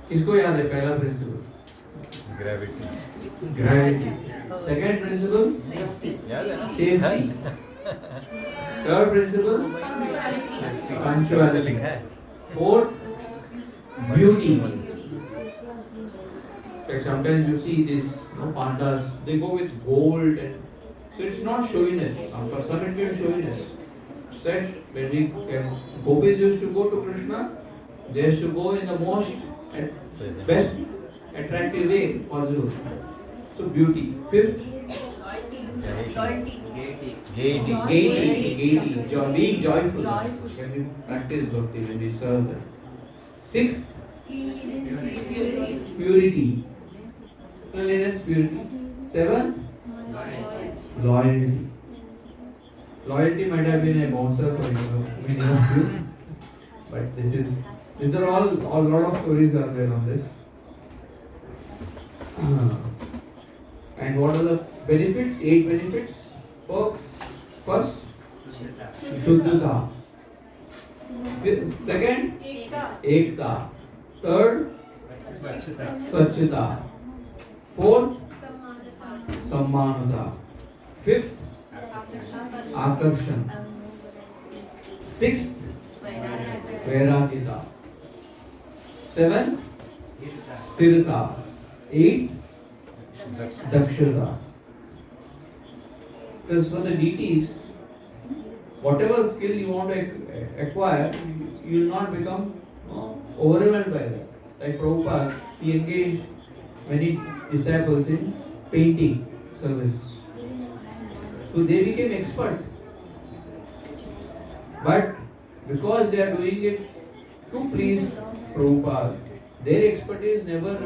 किसको याद है पहला principle? Gravity. Second principle safety. Third principle punctuality. Fourth beauty. Like sometimes you see these pandas, they go with gold, and so it's not showiness. For some it may be showiness. Said when gopis used to go to Krishna, they used to go in the most and best attractive way possible. So beauty. Fifth, gaiety, joy, being joyful. When we practice bhakti, when we serve them. Sixth, purity. Cleanliness, purity. Seventh, loyalty. Loyalty might have been a bouncer for many of you, but these are all lot of stories are there on this. And what are the benefits? 8 benefits. Perks. First, Shuddhata. Second, Ekta. Third, Swachhata. Fourth, Sammanata. Fifth, Akarshan. Sixth, Vairagita. Seventh, Sthirata. Eighth, Dakshata. Because for the deities, whatever skill you want to acquire, you will not become overwhelmed by that. Like Prabhupada, he engaged many disciples in painting service. So they became expert. But because they are doing it to please Prabhupada, their expertise never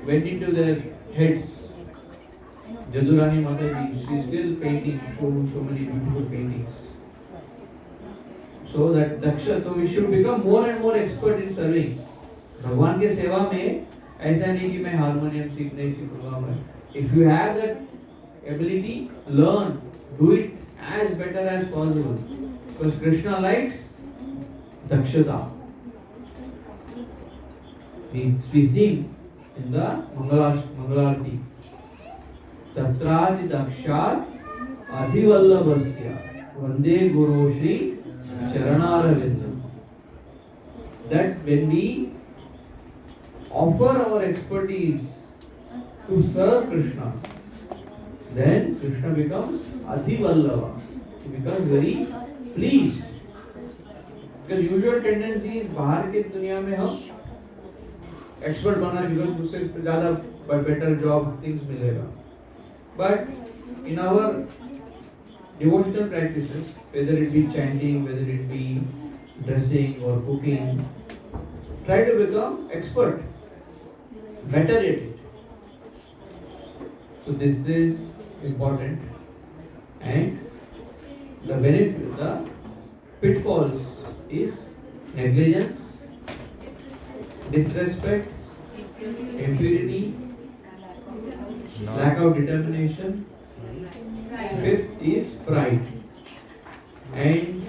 went into their heads. Jadurani Mataji, she is still painting so many beautiful paintings. So that Daksha, so we should become more and more expert in serving. भगवान के सेवा में ऐसा नहीं कि मैं harmonium सीखूंगा मैं. If you have that ability, learn, do it as better as possible. Because Krishna likes dakshata. We sing in the Mangalarti. Tastraj dakshar adhivallabhasya vande guru shri charanaravinda. That when we offer our expertise to serve Krishna, then Krishna becomes Adhivallava. He becomes very pleased. Because usual tendency is बाहर के दुनिया में हम expert बनना because उससे ज़्यादा better job things मिलेगा. But in our devotional practices, whether it be chanting, whether it be dressing or cooking, try to become expert, better at it. So this is important. And the benefit, the pitfalls is negligence, disrespect, impurity, lack of determination. Fifth is pride. And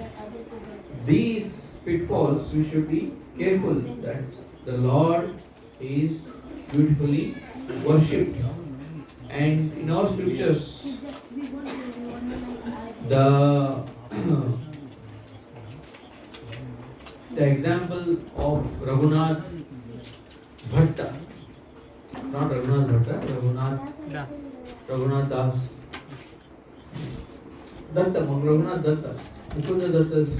these pitfalls we should be careful that the Lord is beautifully worshipped. And in our scriptures, the example of Raghunath Bhatta, not Raghunath Bhatta, Raghunath Das, Datta, Raghunath Datta, Mukunda Datta's